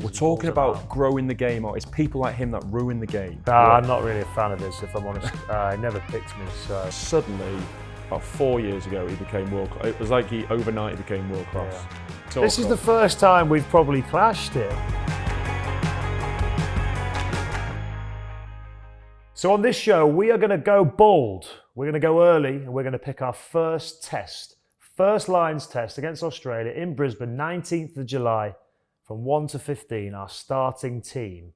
We're talking about growing the game, or it's people like him that ruin the game. I'm not really a fan of this, if I'm honest. He never picked me, so... Suddenly, about 4 years ago, he became world class. It was like he overnight he became world class. Yeah. This is the first time we've probably clashed here. So on this show, we are going to go bold. We're going to go early, and we're going to pick our first test. First lines test against Australia in Brisbane, 19th of July, from 1 to 15, our starting team.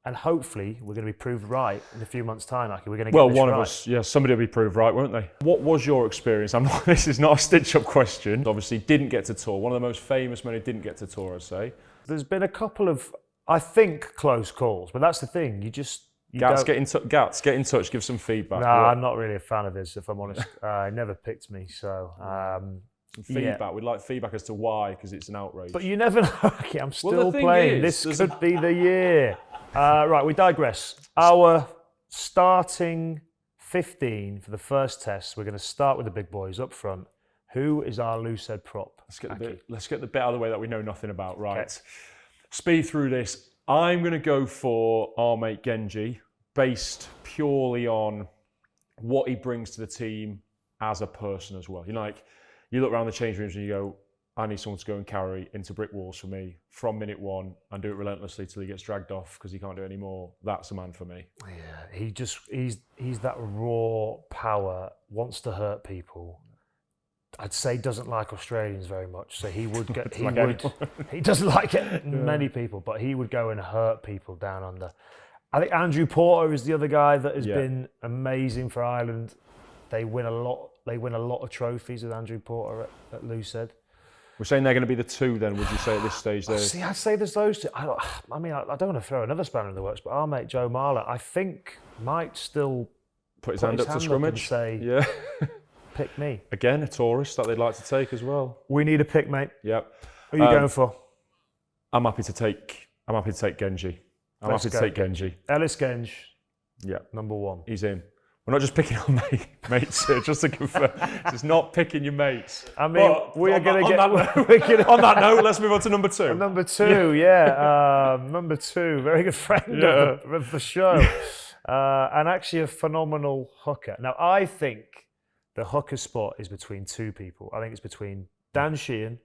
And hopefully, we're going to be proved right in a few months' time, Aki. We're going to get this one right. of us, yeah, somebody will be proved right, won't they? What was your experience? This is not a stitch-up question. Obviously, didn't get to tour. One of the most famous men who didn't get to tour, I'd say. There's been a couple of, I think, close calls, but that's the thing. Gats, get in touch, give some feedback. No, I'm not really a fan of this, if I'm honest. He never picked me, so... feedback. Yeah. We'd like feedback as to why, because it's an outrage. But you never know. Okay, I'm still playing. This could be the year. Right, we digress. Our starting 15 for the first test, we're going to start with the big boys up front. Who is our loose head prop? Let's get the bit out of the way that we know nothing about. Right. Okay. Speed through this. I'm going to go for our mate Genji, based purely on what he brings to the team as a person as well. You look around the change rooms and you go, I need someone to go and carry into brick walls for me from minute one and do it relentlessly till he gets dragged off because he can't do it anymore. That's a man for me. Yeah, he's that raw power, wants to hurt people. I'd say doesn't like Australians very much, so he would get. He doesn't like many people, but he would go and hurt people down under. I think Andrew Porter is the other guy that has been amazing for Ireland. They win a lot. They win a lot of trophies with Andrew Porter at Loosehead. We're saying they're going to be the two then, would you say, at this stage? See, I'd say there's those two. I don't want to throw another spanner in the works, but our mate Joe Marler, I think, might still put his hand up for scrimmage. And say, pick me. Again, a tourist that they'd like to take as well. We need a pick, mate. Yep. Who are you going for? I'm happy to take Genji. I'm happy to take Genji. Ellis Genge. Yeah. Number one. He's in. We're not just picking our mates here, just to confirm. It's not picking your mates. I mean, we are going to get... On that note, let's move on to number two. Number two, number two, very good friend of the show. And actually a phenomenal hooker. Now, I think the hooker spot is between two people. I think it's between Dan Sheehan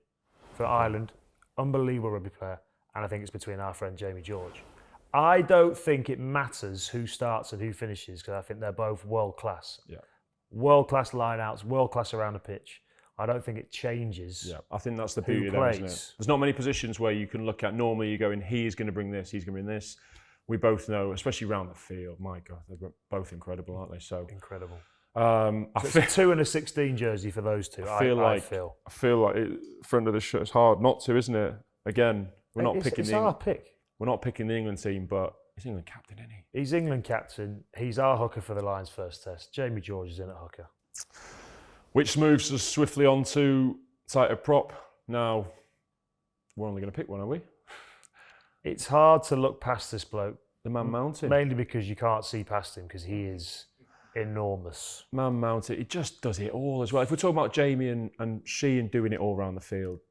for Ireland, unbelievable rugby player, and I think it's between our friend Jamie George. I don't think it matters who starts and who finishes because I think they're both world class. Yeah. World class line-outs, world class around the pitch. I don't think it changes. Yeah, I think that's the beauty of them, isn't it? There's not many positions where you can look at. Normally, you're going, he's going to bring this, he's going to bring this. We both know, especially around the field. My God, they're both incredible, aren't they? So incredible. It's a 2 and a 16 jersey for those two. I feel like friend of the show. It's hard not to, isn't it? Again, it's our pick. We're not picking the England team, but he's England captain, isn't he? He's England captain. He's our hooker for the Lions first test. Jamie George is in at hooker. Which moves us swiftly on to tighter prop. Now, we're only going to pick one, are we? It's hard to look past this bloke. The Man Mountain. Mainly because you can't see past him because he is enormous. Man Mountain. He just does it all as well. If we're talking about Jamie and Sheehan doing it all around the field,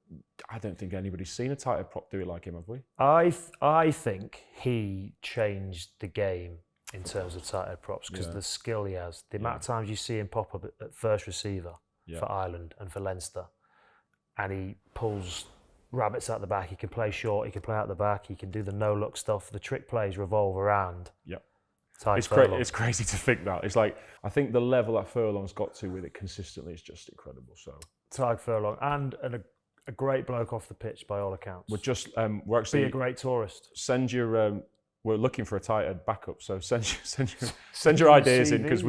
I don't think anybody's seen a tighter prop do it like him, have we? I think he changed the game in terms of tighter props because the skill he has. The amount of times you see him pop up at first receiver for Ireland and for Leinster, and he pulls rabbits out the back. He can play short, he can play out the back, he can do the no-look stuff. The trick plays revolve around. Yeah. It's crazy to think that. It's like, I think the level that Furlong's got to with it consistently is just incredible. So Tadhg Furlong and a great bloke off the pitch by all accounts. We're actually be a great tourist. Send your we're looking for a tight end backup, so send your ideas in because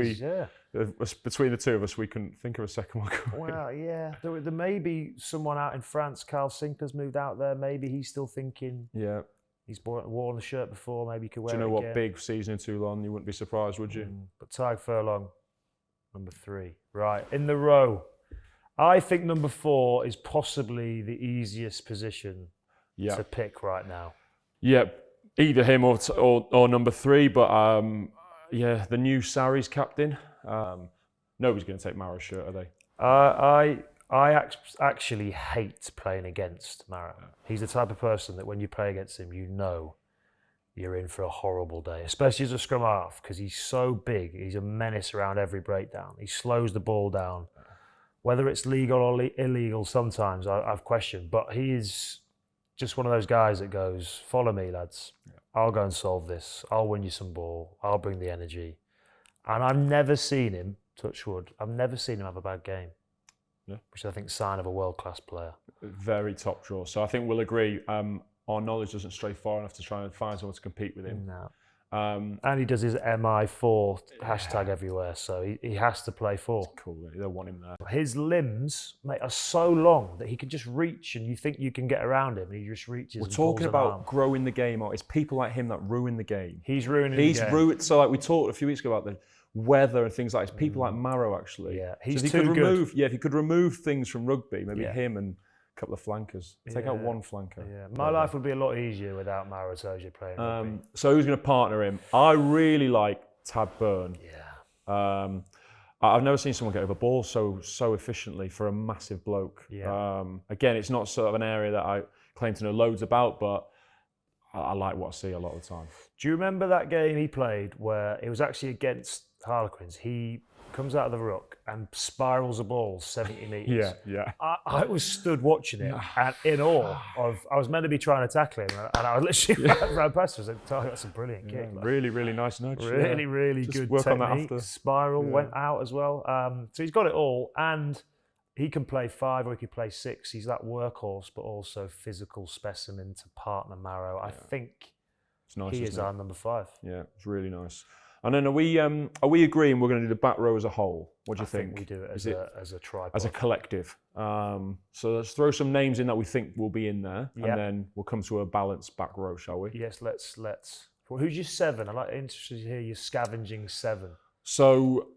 between the two of us we couldn't think of a second one. Well, yeah, there may be someone out in France. Carl Sinker's moved out there. Maybe he's still thinking. Yeah. He's worn the shirt before. Maybe he could wear it. Do you know again. What big season in Toulon? You wouldn't be surprised, would you? But Tadhg Furlong, number 3. Right in the row. I think number 4 is possibly the easiest position to pick right now. Yeah, either him or number 3. But the new Sarries captain. Nobody's going to take Mara's shirt, are they? actually hate playing against Maro. He's the type of person that when you play against him, you know you're in for a horrible day, especially as a scrum half, because he's so big. He's a menace around every breakdown. He slows the ball down. Whether it's legal or illegal, sometimes I've questioned, but he is just one of those guys that goes, follow me, lads. I'll go and solve this. I'll win you some ball. I'll bring the energy. And I've never seen him, touch wood, I've never seen him have a bad game, which I think is a sign of a world-class player. Very top drawer. So I think we'll agree. Our knowledge doesn't stray far enough to try and find someone to compete with him. No. And he does his MI4 hashtag everywhere, so he has to play 4. Cool, they'll want him there. His limbs, mate, are so long that he can just reach, and you think you can get around him, and he just reaches. We're talking about growing the game. It's people like him that ruin the game. He's ruining the game. Ruined. So like we talked a few weeks ago about the weather and things like that. It's people like Maro actually. Yeah, he's so if too good. If he could remove things from rugby, maybe him and couple of flankers. Take out one flanker. Yeah, my life would be a lot easier without Maro Itoje playing rugby. So who's going to partner him? I really like Tad Byrne. Yeah. I've never seen someone get over ball so efficiently for a massive bloke. Yeah. Again, it's not sort of an area that I claim to know loads about, but I like what I see a lot of the time. Do you remember that game he played where it was actually against Harlequins? He comes out of the ruck and spirals a ball 70 metres. Yeah. I was stood watching it and in awe of, I was meant to be trying to tackle him and I was literally ran past him and said, that's a brilliant kick. Really, really nice nudge. Really Just good work technique. on that after. Spiral went out as well. So he's got it all, and he can play 5 or he can play 6. He's that workhorse, but also physical specimen to partner Maro. I think it's nice, he is our number 5. Yeah, it's really nice. And then are we agreeing we're going to do the back row as a whole? What do you think? I think we do it as a tripod. As a collective. So let's throw some names in that we think will be in there, and then we'll come to a balanced back row, shall we? Yes, let's. Well, who's your 7? I'm interested to hear your scavenging 7. So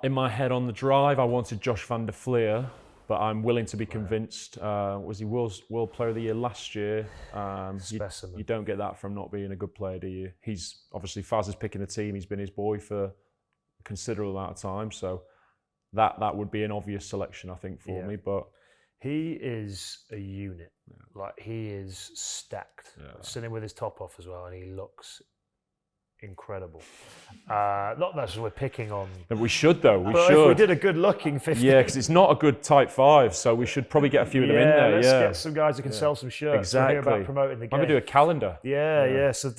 in my head on the drive, I wanted Josh van der Fleer, but I'm willing to be convinced. Was he World Player of the Year last year? Specimen. You don't get that from not being a good player, do you? He's obviously Faz is picking the team. He's been his boy for a considerable amount of time, so that would be an obvious selection, I think, for me. But he is a unit. Like, he is stacked. Sitting with his top off as well, and he looks incredible. Not that we're picking on. We should, though. But if we did a good looking 50. Yeah, because it's not a good type 5, so we should probably get a few of them in there. Let's get some guys who can sell some shirts. Exactly. We're here about promoting the game. I'm going to do a calendar. Yeah. So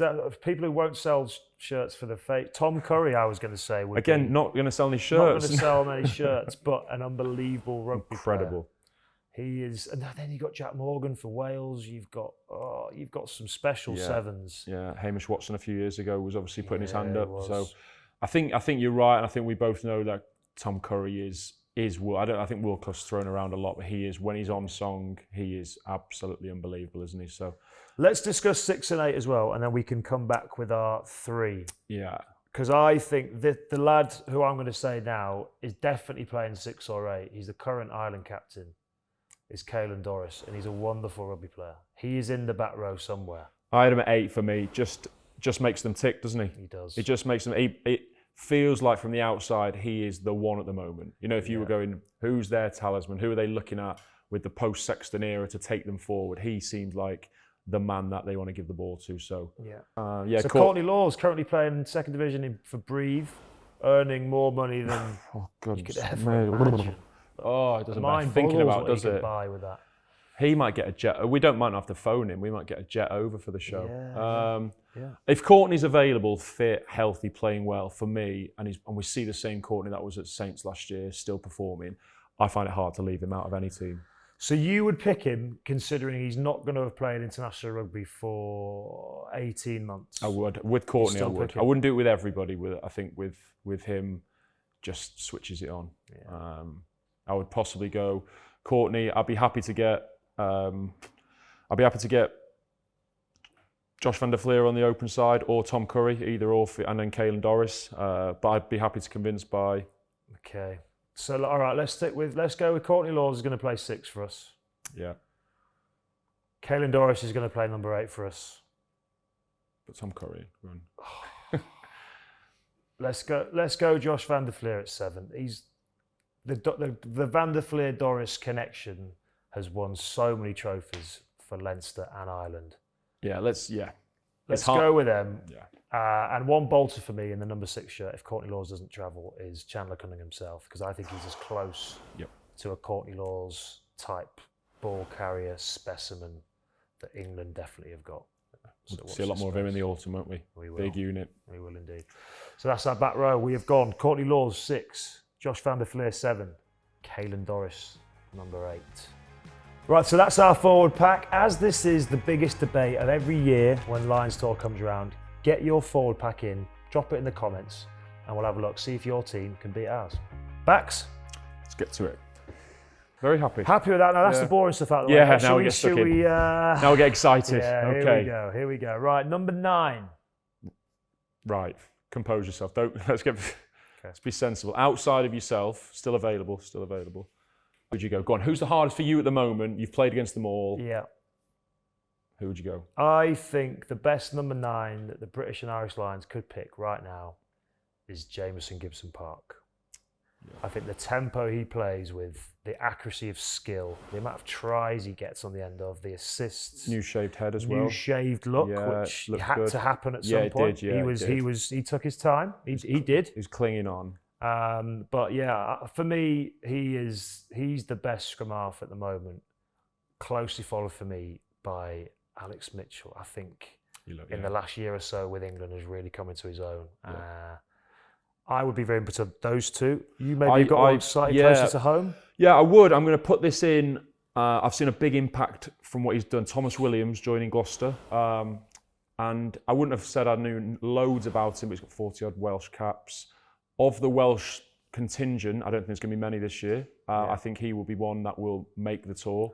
people who won't sell shirts for the fake. Tom Curry, I was going to say. Again, not going to sell any shirts. Not going to sell many shirts, but an unbelievable rugby Incredible. player. He is, and then you've got Jack Morgan for Wales. You've got some special 7s. Yeah, Hamish Watson a few years ago was obviously putting his hand up. So I think you're right, and I think we both know that Tom Curry is. I think World Class thrown around a lot, but he is, when he's on song, he is absolutely unbelievable, isn't he? So let's discuss 6 and 8 as well, and then we can come back with our 3. Yeah. Because I think that the lad who I'm going to say now is definitely playing 6 or 8. He's the current Ireland captain. Is Caelan Doris, and he's a wonderful rugby player. He is in the back row somewhere. I had him at 8 for me. Just makes them tick, doesn't he? He does. It just makes them. It feels like from the outside he is the one at the moment. You know, if you were going, who's their talisman? Who are they looking at with the post-Sexton era to take them forward? He seems like the man that they want to give the ball to. So So Courtney Law is currently playing 2nd division for Breathe, earning more money than you could ever imagine. Oh, it doesn't matter thinking about, does it? Buy with that. He might get a jet. We might not have to phone him. We might get a jet over for the show. Yeah. If Courtney's available, fit, healthy, playing well for me, and we see the same Courtney that was at Saints last year, still performing, I find it hard to leave him out of any team. So you would pick him, considering he's not going to have played international rugby for 18 months? I would. With Courtney, I would. I wouldn't do it with everybody. I think with him, just switches it on. Yeah. I would possibly go Courtney. I'd be happy to get Josh van der Fleer on the open side, or Tom Curry, either or, and then Caelan Doris. But I'd be happy to convince by. Okay. So all right, let's go with Courtney Laws is going to play 6 for us. Yeah. Caelan Doris is going to play number 8 for us. But Tom Curry, run. Let's go Josh van der Fleer at 7. the Van der Fleer-Doris connection has won so many trophies for Leinster and Ireland. Yeah, let's go with them. Yeah. And one bolter for me in the number 6 shirt, if Courtney Lawes doesn't travel, is Chandler Cunningham himself, because I think he's as close to a Courtney Lawes type ball carrier specimen that England definitely have got. So we'll see a lot more of him in the autumn, won't we? We will. Big unit. We will indeed. So that's our back row. We have gone Courtney Lawes 6, Josh van der Fleer 7, Caelan Doris number 8. Right, so that's our forward pack. As this is the biggest debate of every year when Lions Tour comes around, get your forward pack in, drop it in the comments, and we'll have a look, see if your team can beat ours. Backs? Let's get to it. Very happy. Happy with that? Now that's the boring stuff out of the way. Yeah, now we get stuck in. Now we get excited. Yeah, okay. Here we go. Right, number 9. Right, compose yourself. Let's be sensible. Outside of yourself, still available. Who'd you go? Go on. Who's the hardest for you at the moment? You've played against them all. Yeah. Who would you go? I think the best number 9 that the British and Irish Lions could pick right now is Jamison Gibson Park. Yeah. I think the tempo he plays with, the accuracy of skill, the amount of tries he gets on the end of, the assists. New shaved head as well. New shaved look, which had to happen at some point. He took his time. He did. He's clinging on. But yeah, for me, he's the best scrum half at the moment. Closely followed for me by Alex Mitchell. I think in the last year or so with England has really come into his own. Yeah. I would be very impressed with those two. You maybe got one slightly closer to home? Yeah, I would. I'm going to put this in. I've seen a big impact from what he's done. Thomas Williams joining Gloucester. And I wouldn't have said I knew loads about him, but he's got 40-odd Welsh caps. Of the Welsh contingent, I don't think there's going to be many this year. I think he will be one that will make the tour.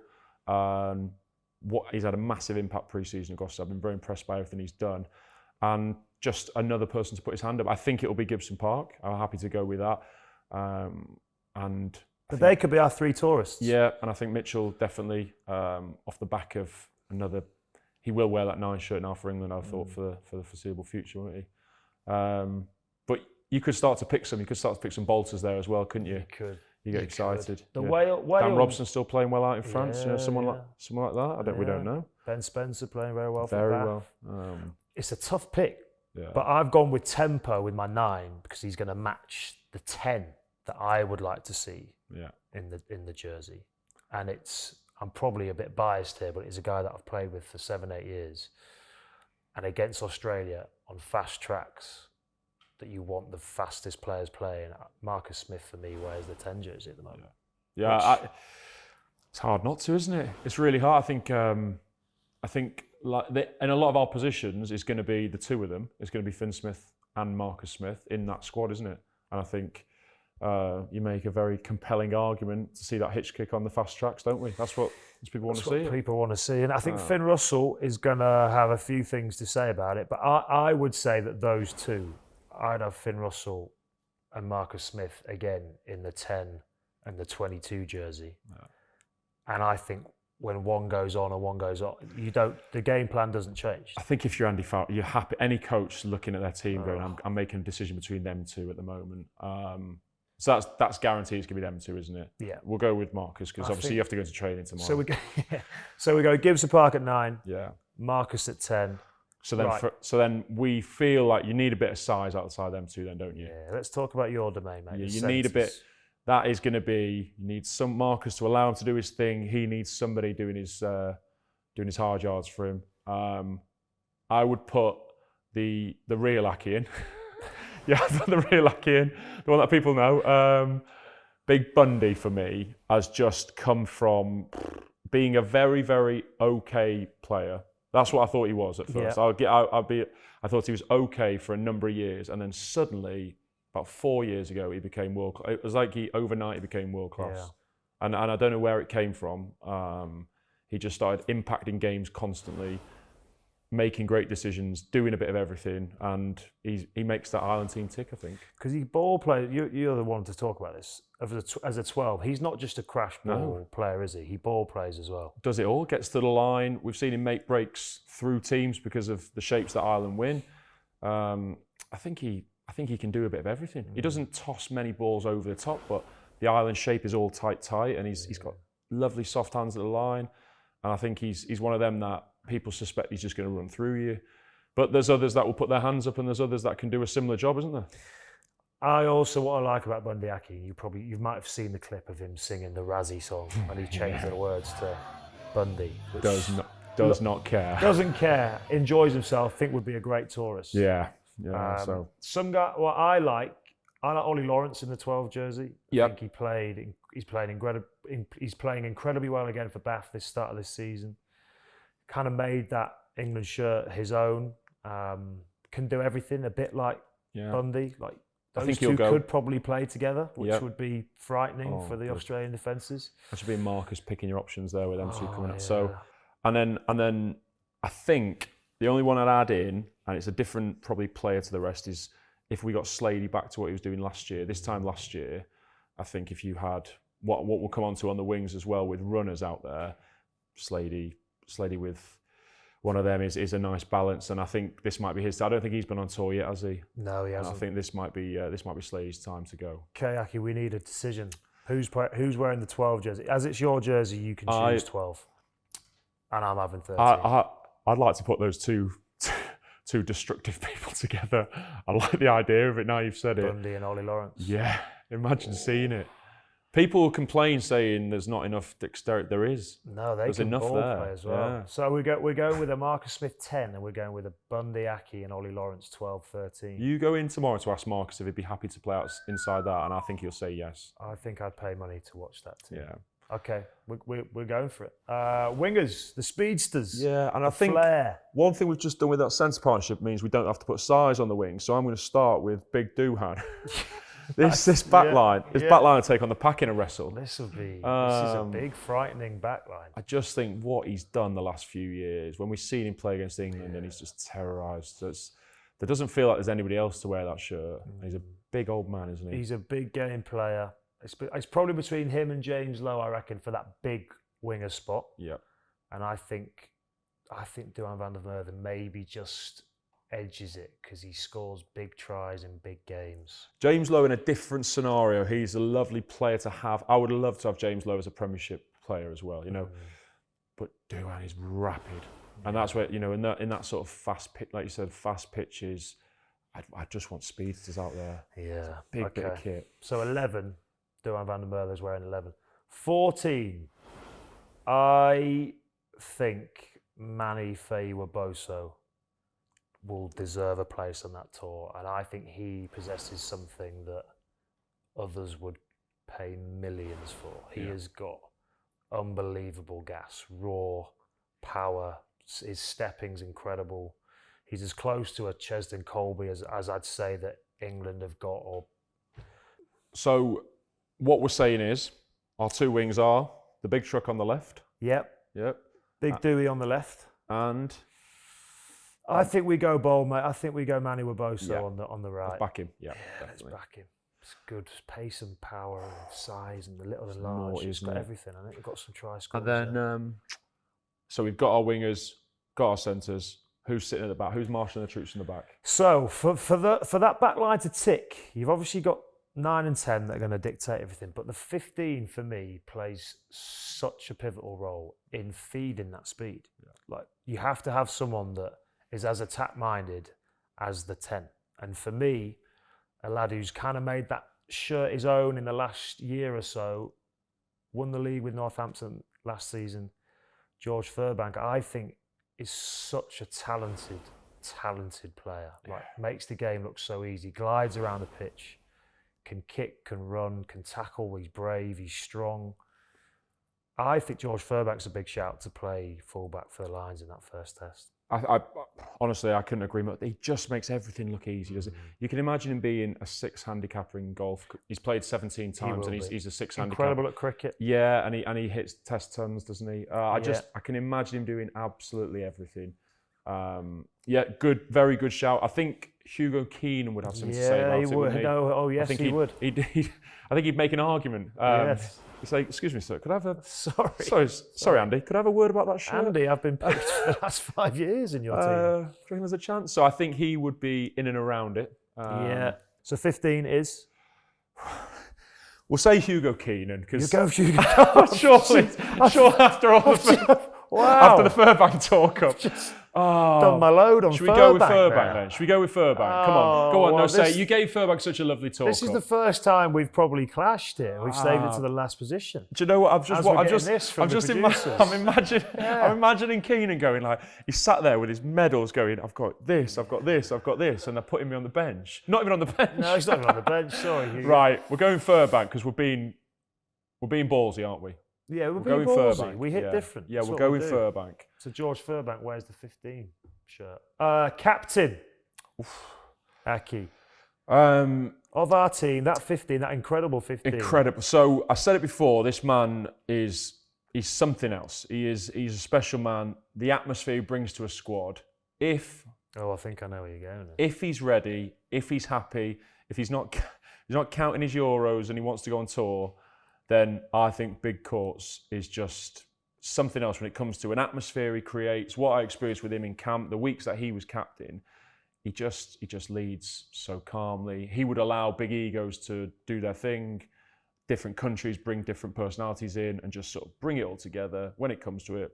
He's had a massive impact pre-season at Gloucester. I've been very impressed by everything he's done. And just another person to put his hand up. I think it will be Gibson Park. I'm happy to go with that. But they could be our 3 tourists. Yeah, and I think Mitchell definitely, off the back of another, he will wear that 9 shirt now for England, I thought, for the foreseeable future, won't he? But you could start to pick some bolters there as well, couldn't you? You could. You get excited. The Wales. Dan Robson's still playing well out in France. Someone like that. We don't know. Ben Spencer playing very well. Very well. It's a tough pick. Yeah. But I've gone with tempo with my 9 because he's going to match the 10 that I would like to see in the jersey. And I'm probably a bit biased here, but it's a guy that I've played with for 7-8 years. And against Australia on fast tracks that you want the fastest players playing, Marcus Smith for me wears the 10 jersey at the moment. Yeah, it's hard not to, isn't it? It's really hard. I think like in a lot of our positions, it's going to be the 2 of them. It's going to be Finn Smith and Marcus Smith in that squad, isn't it? And I think you make a very compelling argument to see that hitch kick on the fast tracks, don't we? That's what people want to see. People want to see. And I think Finn Russell is going to have a few things to say about it. But I would say that those 2, I'd have Finn Russell and Marcus Smith again in the 10 and the 22 jersey. Yeah. And I think when one goes on and one goes off, the game plan doesn't change. I think if you're Andy Farrell, you're happy. Any coach looking at their team going, I'm making a decision between them 2 at the moment. So that's guaranteed it's going to be them 2, isn't it? Yeah. We'll go with Marcus because obviously you have to go into training tomorrow. So we go Gibson Park at 9. Yeah. Marcus at 10. So then we feel like you need a bit of size outside them 2 then, don't you? Yeah. Let's talk about your domain, mate. Yeah, you need a bit. That is going to be, you need some Marcus to allow him to do his thing. He needs somebody doing his hard yards for him. I would put the real Aki in. Yeah, the real Aki in, the one that people know. Big Bundy for me has just come from being a very, very okay player. That's what I thought he was at first. Yeah. I thought he was okay for a number of years, and then suddenly, about 4 years ago, he became world class. It was like overnight he became world class. Yeah. And I don't know where it came from. He just started impacting games constantly, making great decisions, doing a bit of everything, and he makes that Ireland team tick, I think. Because he ball plays, you're the one to talk about this. As a 12, he's not just a crash ball player, is he? He ball plays as well. Does it all, gets to the line. We've seen him make breaks through teams because of the shapes that Ireland win. I think he can do a bit of everything. He doesn't toss many balls over the top, but the island shape is all tight, and he's got lovely soft hands at the line. And I think he's one of them that people suspect he's just going to run through you. But there's others that will put their hands up, and there's others that can do a similar job, isn't there? What I like about Bundy Aki, you might have seen the clip of him singing the Razzie song, and he changed the words to Bundy. Which Does not care. Doesn't care. Enjoys himself. Think would be a great tourist. Yeah. So some guy. What I like Ollie Lawrence in the 12 jersey. I think he's playing incredibly well again for Bath this start of this season. Kind of made that England shirt his own. Can do everything, a bit like Bundy. Like those two could probably play together, which would be frightening for the Australian defences. That should be Marcus picking your options there with them two coming up. So, and then I think the only one I'd add in, and it's a different probably player to the rest, is if we got Slady back to what he was doing last year. This time last year, I think if you had what we'll come on to on the wings as well with runners out there, Slady with one of them is a nice balance, and I think this might be his. I don't think he's been on tour yet, has he? No, he hasn't. And I think this might be Slady's time to go. Okay, Aki, we need a decision. Who's wearing the 12 jersey? As it's your jersey, you can choose 12, and I'm having 13. I'd like to put those two destructive people together. I like the idea of it now you've said it. Bundy and Ollie Lawrence. Yeah, imagine seeing it. People complain saying there's not enough dexterity. There is. No, there's enough ball there. Play as well. Yeah. So we're going with a Marcus Smith 10, and we're going with a Bundy Aki and Ollie Lawrence 12, 13. You go in tomorrow to ask Marcus if he'd be happy to play out inside that, and I think he'll say yes. I think I'd pay money to watch that too. Yeah. Okay, we're going for it. Wingers, the speedsters. Yeah, and I think flair. One thing we've just done with that centre partnership means we don't have to put size on the wing. So I'm going to start with Big Doohan. This back line will take on the pack in a wrestle. This is a big, frightening back line. I just think what he's done the last few years, when we've seen him play against England and he's just terrorised. There doesn't feel like there's anybody else to wear that shirt. He's a big old man, isn't he? He's a big game player. It's probably between him and James Lowe, I reckon, for that big winger spot. Yeah. And I think Duhan van der Merwe maybe just edges it because he scores big tries in big games. James Lowe in a different scenario, he's a lovely player to have. I would love to have James Lowe as a Premiership player as well, you know. But Duhan is rapid. And that's where, you know, in that sort of fast pitch, like you said, fast pitches, I just want speedsters out there. Yeah. Big bit of kit. So 11, Duhan van der Merwe is wearing 11. 14, I think Manny Feiwa-Boso will deserve a place on that tour, and I think he possesses something that others would pay millions for. He has got unbelievable gas, raw power. His stepping's incredible. He's as close to a Chesden Colby as I'd say that England have got. So what we're saying is our two wings are the big truck on the left. Yep. Big Dewey on the left. And I think we go bold, mate. I think we go Manny Waboso on the right. Let's back him. Yeah, let's back him. It's good pace and power and size and the little and large. He's got everything. I think we've got some try scores. And then, so we've got our wingers, got our centres. Who's sitting at the back? Who's marshalling the troops in the back? So for that back line to tick, you've obviously got 9 and 10 that are going to dictate everything. But the 15 for me plays such a pivotal role in feeding that speed. Like you have to have someone that is as attack-minded as the 10. And for me, a lad who's kind of made that shirt his own in the last year or so, won the league with Northampton last season, George Furbank, I think is such a talented player. Like makes the game look so easy, glides around the pitch, can kick, can run, can tackle, he's brave, he's strong. I think George Furbank's a big shout to play fullback for the Lions in that first test. I honestly, I couldn't agree more. He just makes everything look easy, doesn't he? You can imagine him being a 6 handicapper in golf. He's played 17 times and he's a 6 handicapper. Incredible at cricket. Yeah, and he hits test tons, doesn't he? I can imagine him doing absolutely everything. Very good shout. I think Hugo Keenan would have something to say about it. Would. He would. I think he'd make an argument. Yes. He's like, excuse me, sir, could I have a... Sorry, Andy, could I have a word about that shirt? Andy, I've been picked for the last 5 years in your team. Do you reckon there's a chance? So I think he would be in and around it. So 15 is? We'll say Hugo Keenan You because go, Hugo. surely after all after the Furbank talk-up. Done my load on Should we go with Furbank Furbank then? Should we go with Furbank? Come on, go on. well, No, say you gave Furbank such a lovely talk. This is the first time we've probably clashed here. We've saved it to the last position. Do you know what? I'm imagining Keenan going like, he's sat there with his medals going, I've got this, I've got this, I've got this, and they're putting me on the bench. Not even on the bench. No, he's not even on the bench. Sorry, Hugo. Right, we're going Furbank because we're being ballsy, aren't we? Yeah, we're Going being ballsy. Furbank. We hit different. Yeah, That's we'll what go we with do. Furbank. So George Furbank wears the 15 shirt. Captain. Aki. Of our team, that 15, that incredible 15. Incredible. So I said it before, this man he's something else. He's a special man. The atmosphere he brings to a squad. I think I know where you're going. If he's ready, if he's happy, if he's not counting his euros and he wants to go on tour, then I think Big Courts is just something else when it comes to an atmosphere he creates. What I experienced with him in camp, the weeks that he was captain, he just leads so calmly. He would allow big egos to do their thing. Different countries bring different personalities in and just sort of bring it all together. When it comes to it,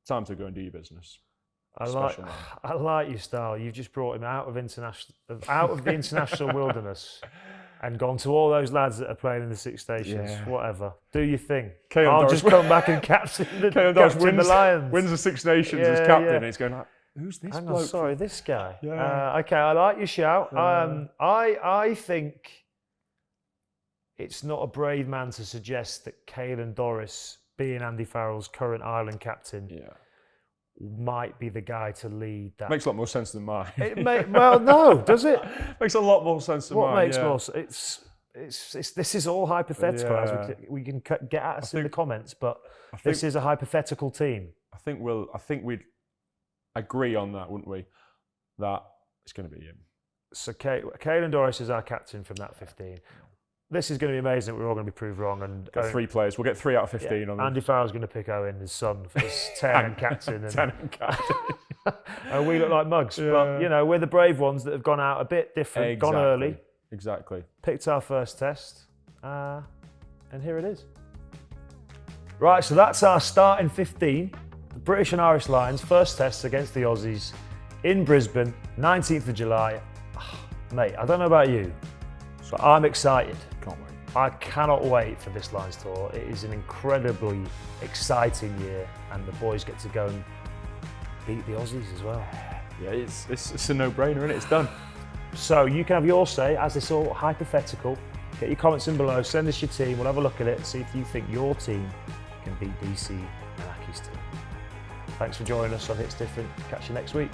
time to go and do your business. I like your style. You've just brought him out of the international wilderness and gone to all those lads that are playing in the Six Stations. Yeah. Whatever. Do your thing. I'll Doris just come back and captain the Lions. Wins the Six Nations as captain. And he's going like, who's this Hang bloke? on, sorry, this guy. Yeah. Okay, I like your shout. I think it's not a brave man to suggest that Caelan Doris, being Andy Farrell's current Ireland captain, might be the guy to lead that. Makes a lot more sense than mine. Well, no, does it? Makes a lot more sense than mine. What makes more sense? This is all hypothetical. As we can get at us in the comments, but this is a hypothetical team. I think we'd agree on that, wouldn't we? That it's going to be him. So Caelan Doris is our captain from that 15. This is going to be amazing. We're all going to be proved wrong. And got 3 players. We'll get 3 out of 15 on them. Andy Farrell's going to pick Owen, his son, for his 10 and captain. 10 and captain. And we look like mugs. But, we're the brave ones that have gone out a bit different, gone early. Exactly. Picked our first test. And here it is. Right, so that's our starting 15. The British and Irish Lions, first test against the Aussies in Brisbane, 19th of July. Mate, I don't know about you, but I'm excited. Can't wait. I cannot wait for this Lions tour. It is an incredibly exciting year, and the boys get to go and beat the Aussies as well. Yeah, it's a no-brainer, isn't it? It's done. So you can have your say, as this all hypothetical. Get your comments in below, send us your team, we'll have a look at it, see if you think your team can beat DC and Aki's team. Thanks for joining us on It's Different. Catch you next week.